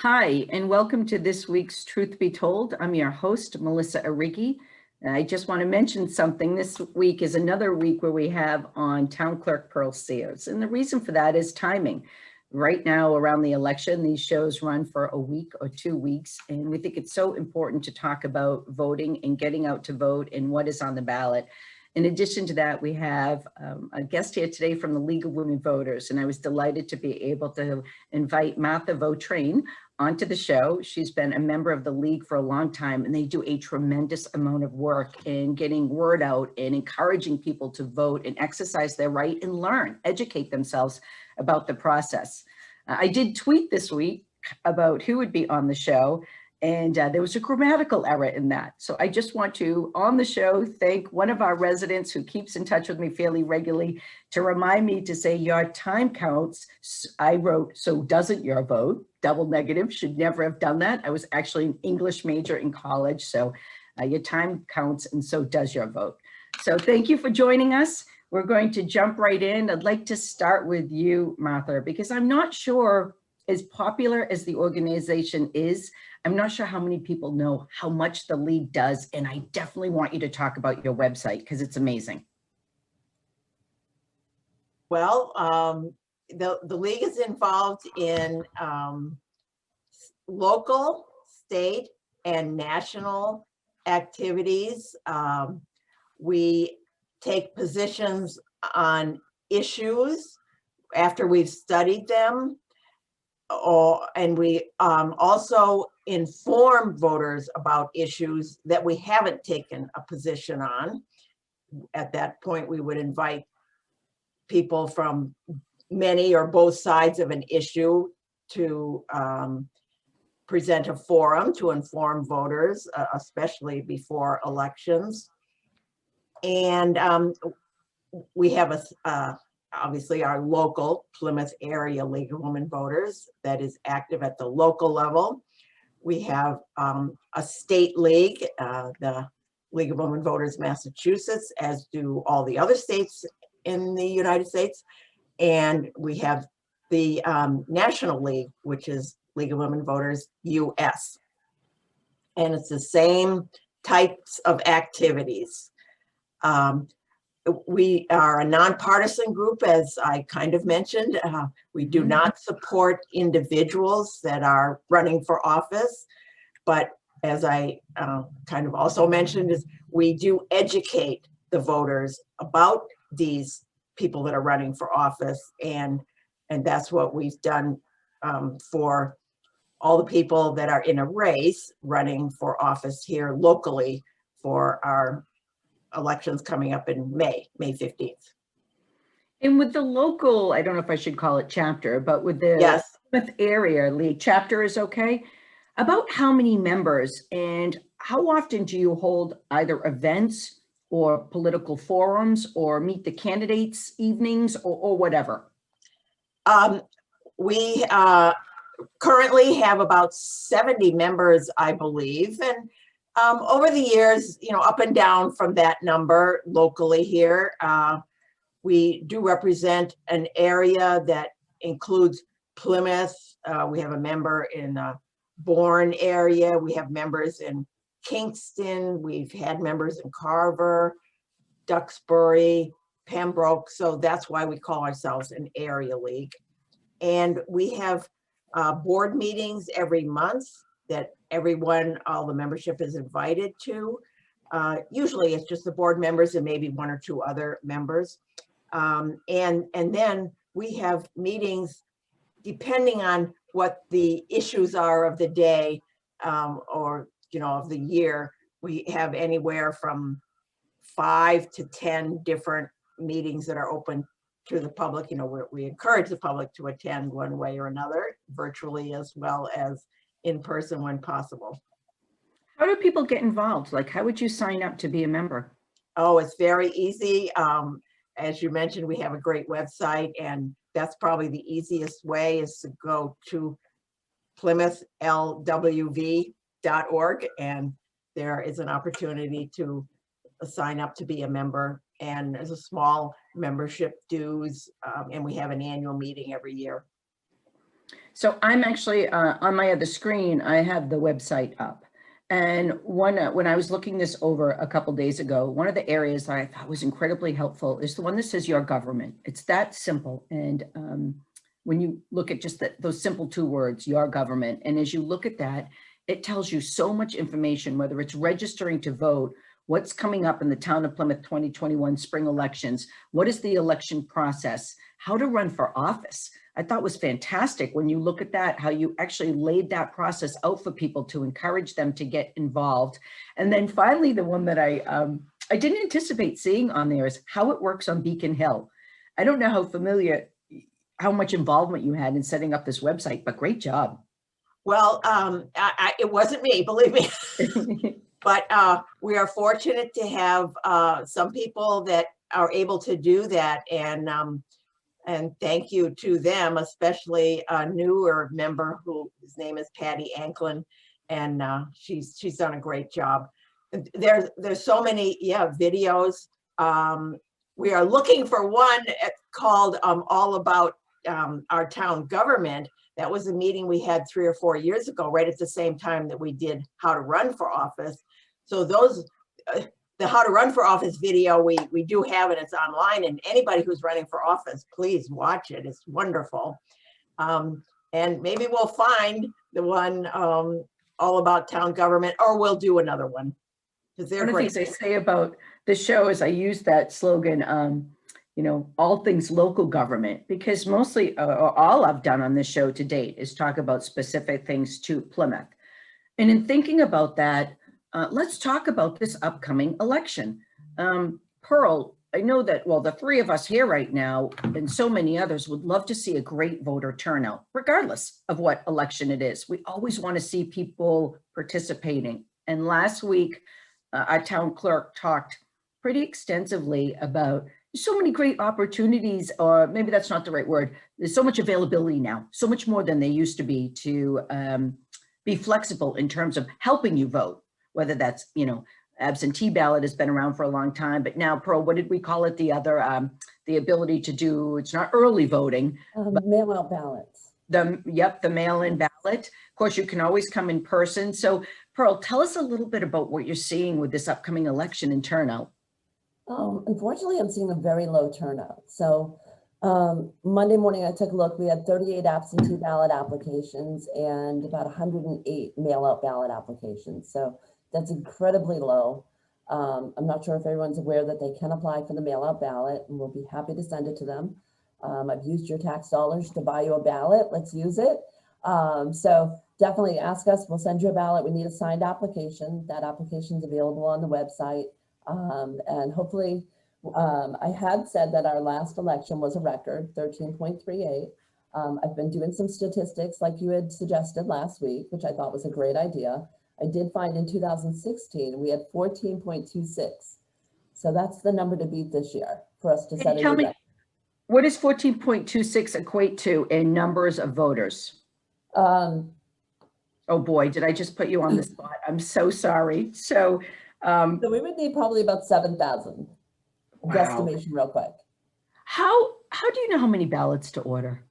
Hi, and welcome to this week's Truth Be Told. I'm your host, Melissa Arrighi. I just want to mention something. This week is another week where we have on Town Clerk Pearl Sears. And the reason for that is timing. Right now around the election, these shows run for a week or 2 weeks. And we think it's so important to talk about voting and getting out to vote and what is on the ballot. In addition to that, we have a guest here today from the League of Women Voters, and I was delighted to be able to invite Martha Vautrain onto the show. She's been a member of the League for a long time, and they do a tremendous amount of work in getting word out and encouraging people to vote and exercise their right and learn, educate themselves about the process. I did tweet this week about who would be on the show, and there was a grammatical error in that. So I just want to, on the show, thank one of our residents who keeps in touch with me fairly regularly to remind me to say your time counts. I wrote, so doesn't your vote? Double negative, should never have done that. I was actually an English major in college, so your time counts and so does your vote. So thank you for joining us. We're going to jump right in. I'd like to start with you, Martha, because I'm not sure, as popular as the organization is, I'm not sure how many people know how much the League does, and I definitely want you to talk about your website because it's amazing. Well, the League is involved in local, state, and national activities. We take positions on issues after we've studied them, and we also inform voters about issues that we haven't taken a position on. At that point, we would invite people from many or both sides of an issue to present a forum to inform voters, especially before elections. And we have obviously our local Plymouth area League of Women Voters that is active at the local level. We have a state league, the League of Women Voters Massachusetts, as do all the other states in the United States. And we have the National League, which is League of Women Voters US. And it's the same types of activities. We are a nonpartisan group, as I kind of mentioned. We do not support individuals that are running for office, but as I kind of also mentioned, is we do educate the voters about these people that are running for office, and that's what we've done for all the people that are in a race running for office here locally for our elections coming up in May 15th. And with the local, I don't know if I should call it chapter, but with the Yes. Plymouth area League chapter is okay. About how many members and how often do you hold either events or political forums or meet the candidates evenings or whatever? We currently have about 70 members, I believe, and over the years, up and down from that number locally here. We do represent an area that includes Plymouth. We have a member in Bourne area. We have members in Kingston. We've had members in Carver, Duxbury, Pembroke. So that's why we call ourselves an area league. And we have board meetings every month that all the membership is invited to. Usually it's just the board members and maybe one or two other members. And then we have meetings depending on what the issues are of the day or of the year. We have anywhere from 5 to 10 different meetings that are open to the public. We encourage the public to attend one way or another, virtually as well as in person when possible. How do people get involved? Like, how would you sign up to be a member? Oh, it's very easy. As you mentioned, we have a great website, and that's probably the easiest way is to go to PlymouthLWV.org, and there is an opportunity to sign up to be a member. And there's a small membership dues, and we have an annual meeting every year. So I'm actually on my other screen, I have the website up. And when I was looking this over a couple days ago, one of the areas that I thought was incredibly helpful is the one that says your government. It's that simple. And when you look at just those simple two words, your government, and as you look at that, it tells you so much information, whether it's registering to vote, what's coming up in the Town of Plymouth 2021 spring elections, what is the election process, how to run for office. I thought was fantastic when you look at that, how you actually laid that process out for people to encourage them to get involved. And then finally, the one that I didn't anticipate seeing on there is how it works on Beacon Hill. I don't know how much involvement you had in setting up this website, but great job. Well, it wasn't me, believe me. But we are fortunate to have some people that are able to do that, and thank you to them, especially a newer member whose name is Patty Anklin, and she's done a great job. There's so many videos. We are looking for one called all about our town government. That was a meeting we had 3 or 4 years ago, right at the same time that we did how to run for office. So those, the how to run for office video, we do have it, it's online, and anybody who's running for office, please watch it, it's wonderful. And maybe we'll find the one all about town government, or we'll do another one. Because they're One of the great. things I say about the show is I use that slogan, you know, all things local government, because mostly all I've done on this show to date is talk about specific things to Plymouth. And in thinking about that, let's talk about this upcoming election. Pearl, I know that, well, the three of us here right now and so many others would love to see a great voter turnout, regardless of what election it is. We always want to see people participating. And last week, our town clerk talked pretty extensively about so many great opportunities, or maybe that's not the right word. There's so much availability now, so much more than there used to be flexible in terms of helping you vote, whether that's, you know, absentee ballot has been around for a long time, but now, Pearl, what did we call it? The other, the ability to do, it's not early voting. Mail-out ballots. The mail-in ballot. Of course, you can always come in person. So Pearl, tell us a little bit about what you're seeing with this upcoming election and turnout. Unfortunately, I'm seeing a very low turnout. So Monday morning, I took a look. We had 38 absentee ballot applications and about 108 mail-out ballot applications. So that's incredibly low. I'm not sure if everyone's aware that they can apply for the mail-out ballot, and we'll be happy to send it to them. I've used your tax dollars to buy you a ballot. Let's use it. So definitely ask us. We'll send you a ballot. We need a signed application. That application is available on the website. And hopefully, I had said that our last election was a record, 13.38. I've been doing some statistics like you had suggested last week, which I thought was a great idea. I did find in 2016, we had 14.26. So that's the number to beat this year for us to set a new record. What does 14.26 equate to in numbers of voters? Oh boy, did I just put you on the spot? I'm so sorry. So we would need probably about 7,000. Wow. Guesstimation real quick. How do you know how many ballots to order?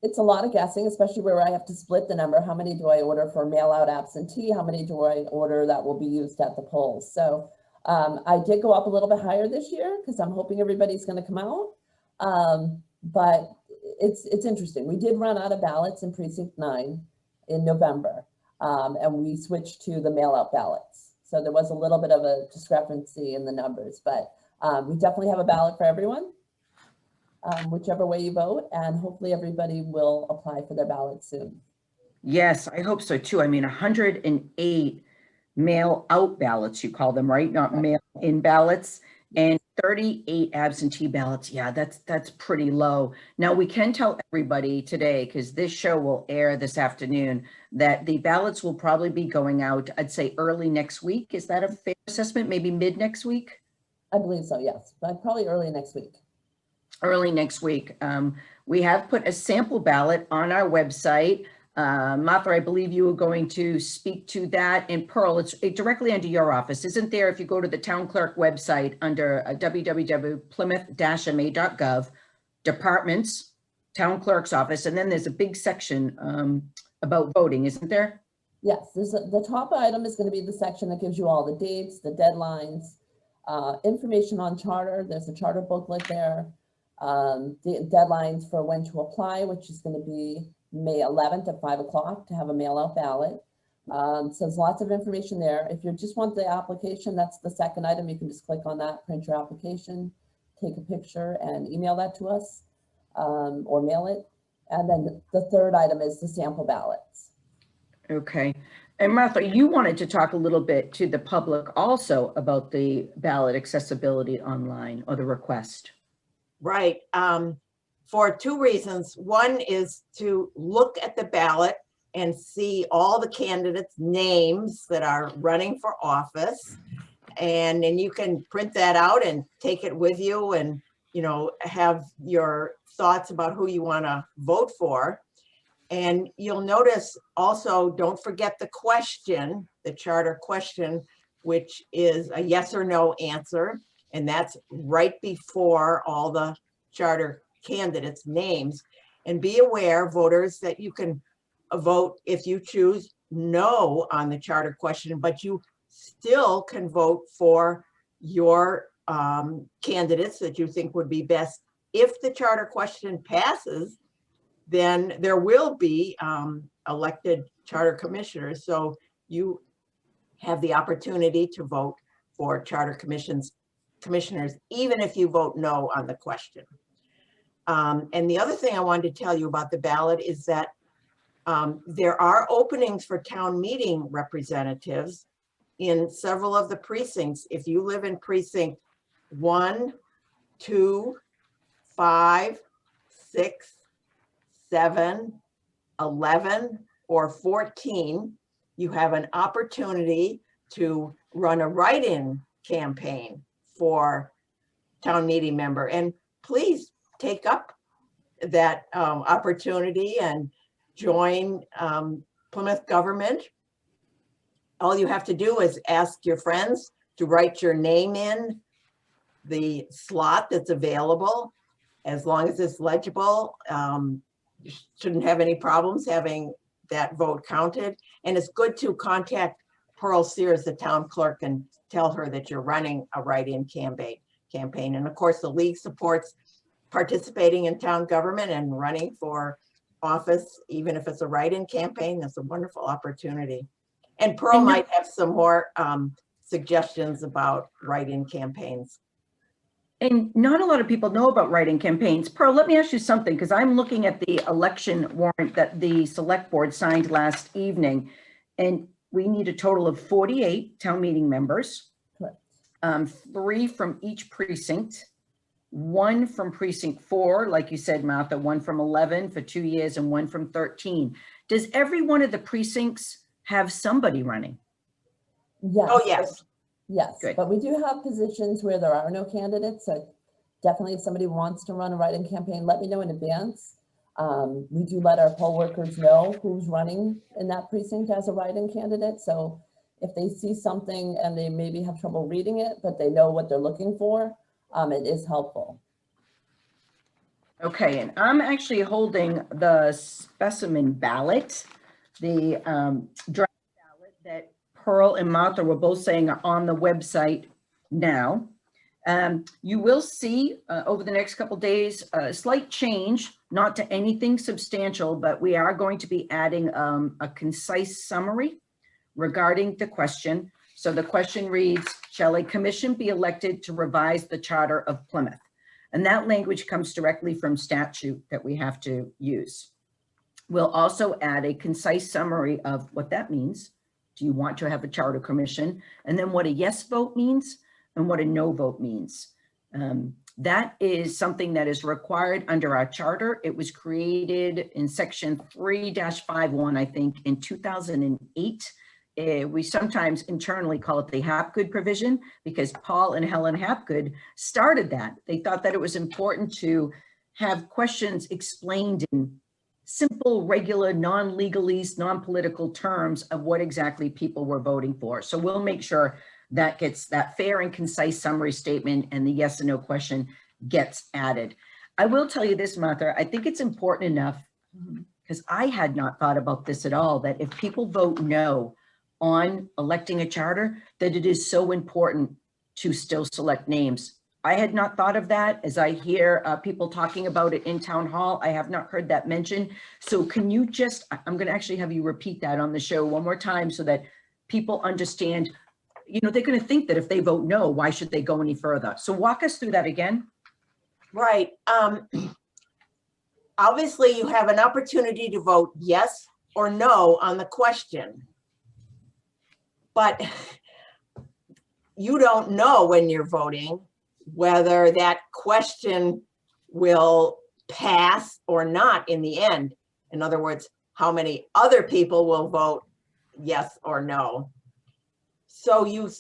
It's a lot of guessing, especially where I have to split the number. How many do I order for mail out absentee? How many do I order that will be used at the polls? So I did go up a little bit higher this year because I'm hoping everybody's going to come out. But it's interesting. We did run out of ballots in precinct 9 in November. And we switched to the mail-out ballots. So there was a little bit of a discrepancy in the numbers, but we definitely have a ballot for everyone, whichever way you vote, and hopefully everybody will apply for their ballot soon. Yes, I hope so too. I mean, 108 mail-out ballots, you call them, right? Not mail-in ballots, and 38 absentee ballots. Yeah, that's pretty low. Now we can tell everybody today, because this show will air this afternoon, that the ballots will probably be going out, I'd say early next week. Is that a fair assessment? Maybe mid next week? I believe so, yes, but probably early next week. Early next week. We have put a sample ballot on our website. Martha, I believe you were going to speak to that. And Pearl, it's directly under your office, isn't there? If you go to the town clerk website under www.plymouth-ma.gov, departments, town clerk's office, and then there's a big section about voting, isn't there? Yes, the top item is going to be the section that gives you all the dates, the deadlines, information on charter. There's a charter booklet there. The deadlines for when to apply, which is going to be May 11th at 5 o'clock to have a mail-out ballot. So there's lots of information there. If you just want the application, that's the second item. You can just click on that, print your application, take a picture and email that to us, or mail it. And then the third item is the sample ballots. Okay. And Martha, you wanted to talk a little bit to the public also about the ballot accessibility online, or the request. Right. For two reasons. One is to look at the ballot and see all the candidates' names that are running for office. And then you can print that out and take it with you and, you know, have your thoughts about who you want to vote for. And you'll notice also, don't forget the question, the charter question, which is a yes or no answer. And that's right before all the charter candidates' names. And be aware, voters, that you can vote if you choose no on the charter question, but you still can vote for your candidates that you think would be best. If the charter question passes, then there will be elected charter commissioners. So you have the opportunity to vote for charter commissioners, even if you vote no on the question. And the other thing I wanted to tell you about the ballot is that there are openings for town meeting representatives in several of the precincts. If you live in precinct 1, 2, 5, 6, 7, 11, or 14, you have an opportunity to run a write-in campaign for town meeting member. And please take up that opportunity and join Plymouth government. All you have to do is ask your friends to write your name in the slot that's available. As long as it's legible, you shouldn't have any problems having that vote counted. And it's good to contact Pearl Sears, the town clerk, and tell her that you're running a write-in campaign. And of course, the league supports participating in town government and running for office, even if it's a write-in campaign. That's a wonderful opportunity. And Pearl might have some more suggestions about write-in campaigns. And not a lot of people know about write-in campaigns. Pearl, let me ask you something, because I'm looking at the election warrant that the select board signed last evening, and we need a total of 48 town meeting members, Correct. 3 from each precinct, 1 from precinct 4, like you said, Martha, 1 from 11 for 2 years, and 1 from 13. Does every one of the precincts have somebody running? Yes. Oh, yes. Yes, Good. but we do have positions where there are no candidates. So definitely if somebody wants to run a write-in campaign, let me know in advance. We do let our poll workers know who's running in that precinct as a write-in candidate. So if they see something and they maybe have trouble reading it, but they know what they're looking for, it is helpful. Okay, and I'm actually holding the specimen ballot, the draft ballot that Pearl and Martha were both saying are on the website now. You will see over the next couple days a slight change, not to anything substantial, but we are going to be adding a concise summary regarding the question. So the question reads, shall a commission be elected to revise the charter of Plymouth? And that language comes directly from statute that we have to use. We'll also add a concise summary of what that means. Do you want to have a charter commission? And then what a yes vote means and what a no vote means. That is something that is required under our charter. It was created in section 3-51, I think, in 2008. We sometimes internally call it the Hapgood provision because Paul and Helen Hapgood started that. They thought that it was important to have questions explained in simple, regular, non-legalese, non-political terms of what exactly people were voting for. So we'll make sure that gets that fair and concise summary statement and the yes and no question gets added. I will tell you this, Martha, I think it's important enough, because I had not thought about this at all, that if people vote no on electing a charter, that it is so important to still select names. I had not thought of that. As I hear people talking about it in town hall, I have not heard that mentioned. So can you just, I'm going to actually have you repeat that on the show one more time so that people understand, you know, they're going to think that if they vote no, why should they go any further? So walk us through that again. Right. Obviously, you have an opportunity to vote yes or no on the question. But you don't know when you're voting whether that question will pass or not in the end. In other words, how many other people will vote yes or no. So you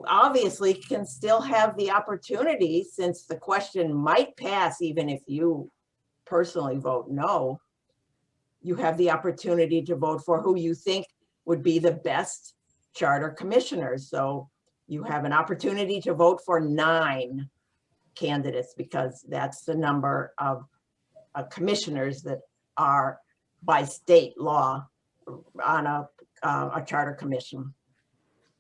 obviously can still have the opportunity, since the question might pass even if you personally vote no, you have the opportunity to vote for who you think would be the best charter commissioners. So you have an opportunity to vote for 9 candidates, because that's the number of commissioners that are by state law on a charter commission.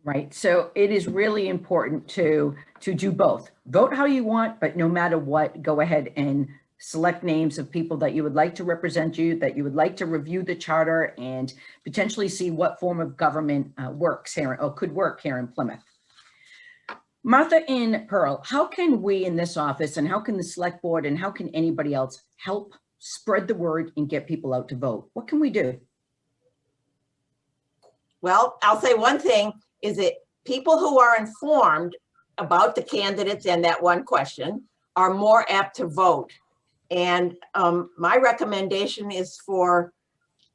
Right. So it is really important to do both. Vote how you want, but no matter what, go ahead and select names of people that you would like to represent you, that you would like to review the charter and potentially see what form of government works here or could work here in Plymouth. Martha and Pearl, how can we in this office, and how can the select board, and how can anybody else help spread the word and get people out to vote? What can we do? Well, I'll say one thing is that people who are informed about the candidates and that one question are more apt to vote. And my recommendation is for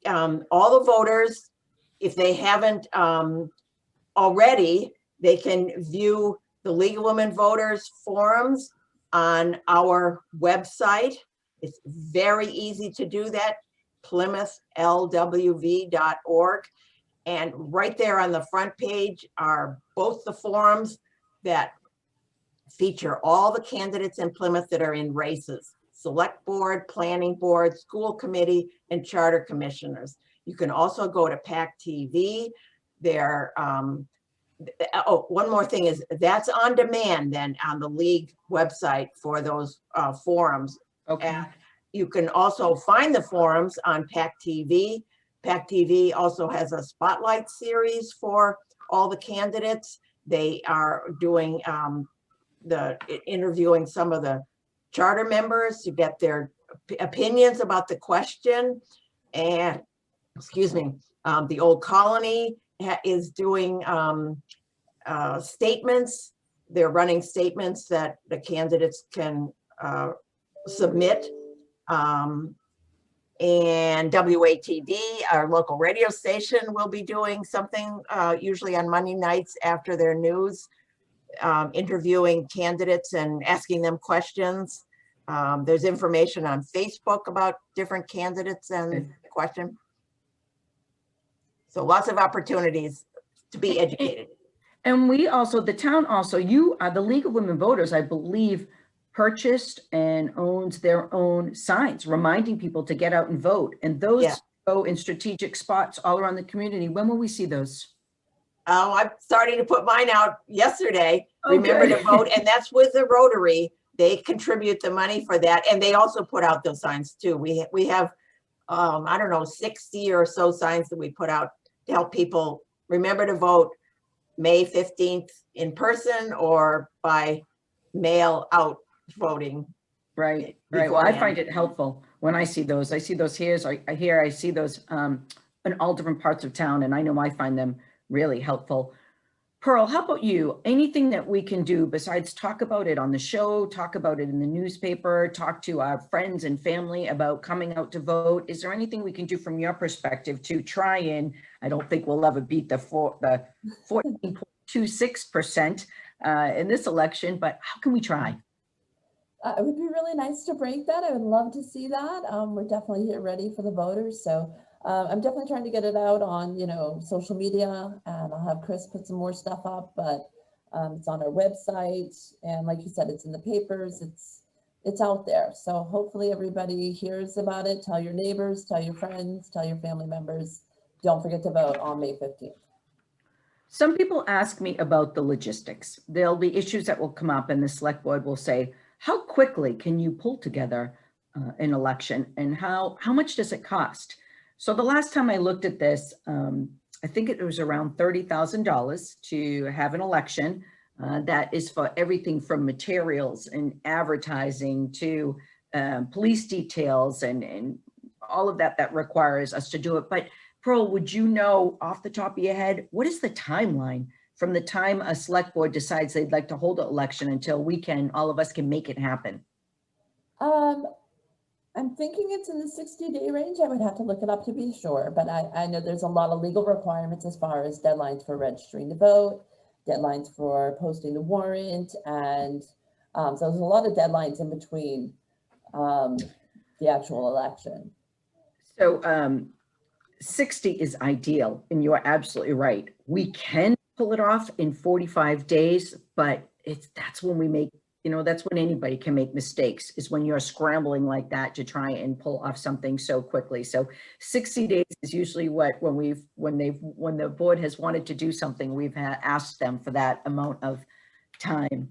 all the voters, if they haven't already, they can view the League of Women Voters forums on our website. It's very easy to do that, PlymouthLWV.org. And right there on the front page are both the forums that feature all the candidates in Plymouth that are in races: select board, planning board, school committee, and charter commissioners. You can also go to PAC TV. There, oh, one more thing is that's on demand then on the league website for those forums. Okay. And you can also find the forums on PAC TV. PAC TV also has a spotlight series for all the candidates. They are doing interviewing some of the charter members to get their opinions about the question. And excuse me, the Old Colony is doing statements. They're running statements that the candidates can submit. And WATD, our local radio station, will be doing something usually on Monday nights after their news, interviewing candidates and asking them questions. There's information on Facebook about different candidates and the question. So lots of opportunities to be educated. And we also, the town also, you are the League of Women Voters, I believe, purchased and owns their own signs reminding people to get out and vote. And those go in strategic spots all around the community. When will we see those? Oh, I'm starting to put mine out yesterday. Oh, remember good. to vote. And that's with the Rotary. They contribute the money for that. And they also put out those signs too. We have, I don't know, 60 or so signs that we put out to help people remember to vote May 15th in person or by mail out voting. Right, right. Well, I find it helpful when I see those. I see those here, I see those in all different parts of town, and I know I find them really helpful. Pearl, how about you? Anything that we can do besides talk about it on the show, talk about it in the newspaper, talk to our friends and family about coming out to vote? Is there anything we can do from your perspective to try and, I don't think we'll ever beat the 14.26% in this election, but how can we try? It would be really nice to break that. I would love to see that. We're definitely here ready for the voters. So I'm definitely trying to get it out on, social media, and I'll have Chris put some more stuff up, but it's on our website. And like you said, it's in the papers. It's it's out there. So hopefully everybody hears about it. Tell your neighbors, tell your friends, tell your family members. Don't forget to vote on May 15th. Some people ask me about the logistics. There'll be issues that will come up and the select board will say, how quickly can you pull together an election and how much does it cost? So the last time I looked at this, I think it was around $30,000 to have an election. That is for everything from materials and advertising to police details and all of that requires us to do it. But Pearl, would you know off the top of your head, what is the timeline from the time a select board decides they'd like to hold an election until all of us can make it happen? I'm thinking it's in the 60-day range. I would have to look it up to be sure, but I know there's a lot of legal requirements as far as deadlines for registering to vote, deadlines for posting the warrant, and so there's a lot of deadlines in between the actual election. So 60 is ideal, and you're absolutely right. We can pull it off in 45 days, but that's when we make, that's when anybody can make mistakes, is when you're scrambling like that to try and pull off something so quickly. So 60 days is usually when the board has wanted to do something, we've asked them for that amount of time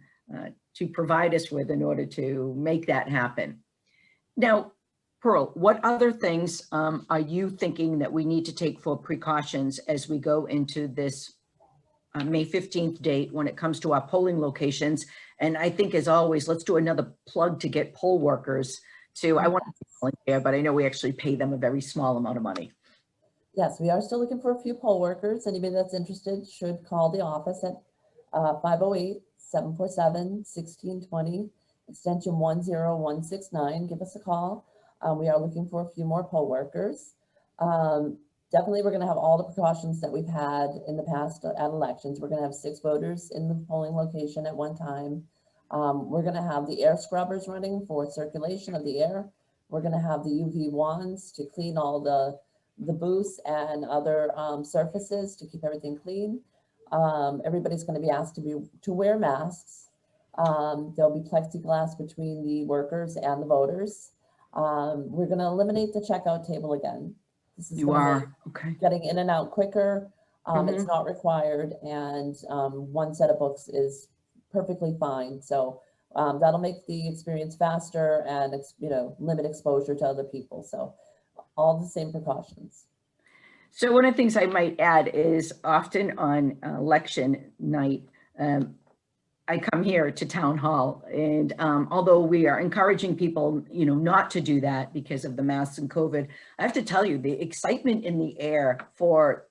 to provide us with in order to make that happen. Now, Pearl, what other things are you thinking that we need to take for precautions as we go into this May 15th date when it comes to our polling locations? And I think, as always, let's do another plug to get poll workers to, I want to volunteer, but I know we actually pay them a very small amount of money. Yes, we are still looking for a few poll workers. Anybody that's interested should call the office at 508-747-1620, extension 10169. Give us a call. We are looking for a few more poll workers. Definitely, we're going to have all the precautions that we've had in the past at elections. We're going to have 6 voters in the polling location at one time. We're going to have the air scrubbers running for circulation of the air. We're going to have the UV wands to clean all the booths and other surfaces to keep everything clean. Everybody's going to be asked to wear masks. There'll be plexiglass between the workers and the voters. We're going to eliminate the checkout table again. This is okay. Getting in and out quicker. It's not required, and one set of books is perfectly fine. So that'll make the experience faster and limit exposure to other people. So all the same precautions. So one of the things I might add is often on election night, I come here to town hall, and although we are encouraging people, not to do that because of the masks and COVID, I have to tell you the excitement in the air for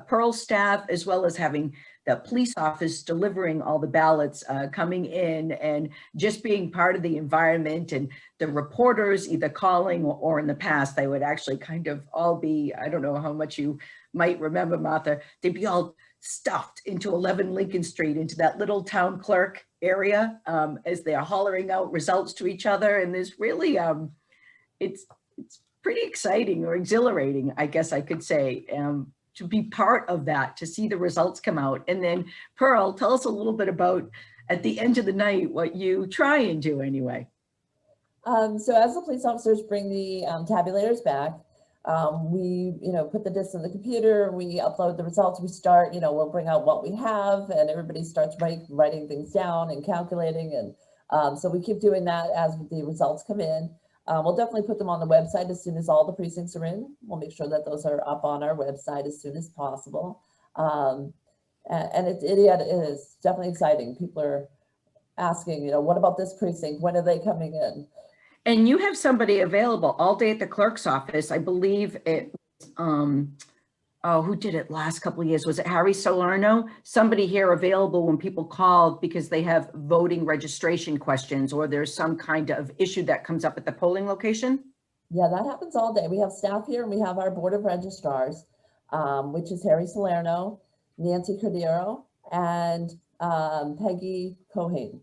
Pearl staff, as well as having the police office delivering all the ballots coming in and just being part of the environment, and the reporters either calling or in the past, they would actually kind of all be, I don't know how much you might remember, Martha, they'd be all stuffed into 11 Lincoln Street, into that little town clerk area as they're hollering out results to each other. And there's really, it's pretty exciting or exhilarating, I guess I could say, to be part of that, to see the results come out. And then Pearl, tell us a little bit about, at the end of the night, what you try and do anyway. So as the police officers bring the tabulators back, we, put the disc in the computer, we upload the results, we start, we'll bring out what we have, and everybody starts writing things down and calculating. And so we keep doing that as the results come in. We'll definitely put them on the website as soon as all the precincts are in. We'll make sure that those are up on our website as soon as possible. And it is definitely exciting. People are asking, what about this precinct? When are they coming in? And you have somebody available all day at the clerk's office. I believe it was, who did it last couple of years? Was it Harry Salerno? Somebody here available when people call because they have voting registration questions, or there's some kind of issue that comes up at the polling location? Yeah, that happens all day. We have staff here, and we have our board of registrars, which is Harry Salerno, Nancy Cordero, and Peggy Cohane.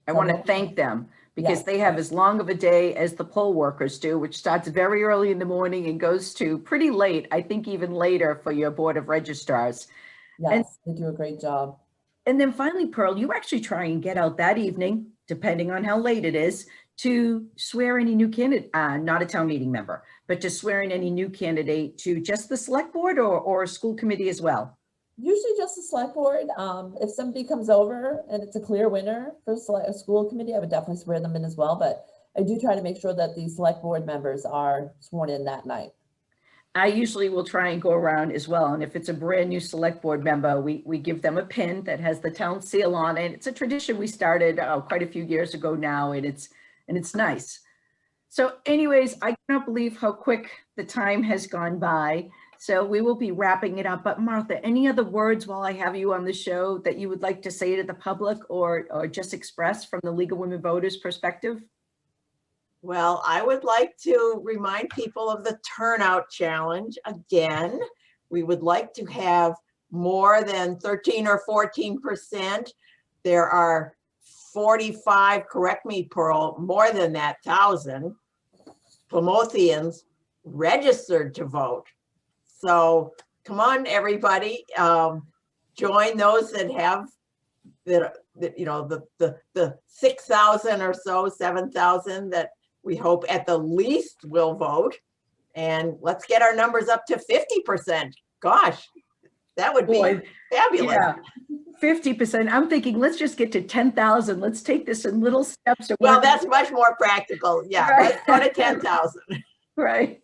I want to thank them because they have as long of a day as the poll workers do, which starts very early in the morning and goes to pretty late, I think even later for your board of registrars. Yes, they do a great job. And then finally, Pearl, you actually try and get out that evening, depending on how late it is, to swear any new candidate, not a town meeting member, but to swear in any new candidate to just the select board or a school committee as well? Usually just the select board. If somebody comes over and it's a clear winner for a school committee, I would definitely swear them in as well. But I do try to make sure that the select board members are sworn in that night. I usually will try and go around as well. And if it's a brand new select board member, we give them a pin that has the town seal on it. It's a tradition we started quite a few years ago now, and it's nice. So anyways, I cannot believe how quick the time has gone by. So we will be wrapping it up. But Martha, any other words while I have you on the show that you would like to say to the public or just express from the League of Women Voters perspective? Well, I would like to remind people of the turnout challenge again. We would like to have more than 13 or 14%. There are 45, correct me, Pearl, more than that, 1,000 Plymouthians registered to vote. So come on, everybody, join those that have the 6,000 or so, 7,000 that we hope at the least will vote. And let's get our numbers up to 50%. Gosh, that would be fabulous. Yeah, 50%. I'm thinking, let's just get to 10,000. Let's take this in little steps. Well, that's much more practical. Yeah, Right. let's go to 10,000. Right.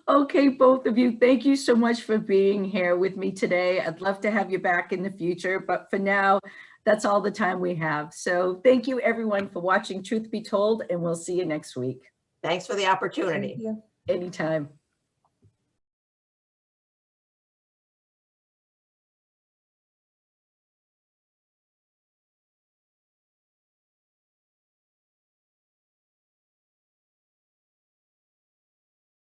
Okay, both of you, thank you so much for being here with me today. I'd love to have you back in the future, but for now, that's all the time we have. So thank you everyone for watching Truth Be Told, and we'll see you next week. Thanks for the opportunity. Thank you. Anytime.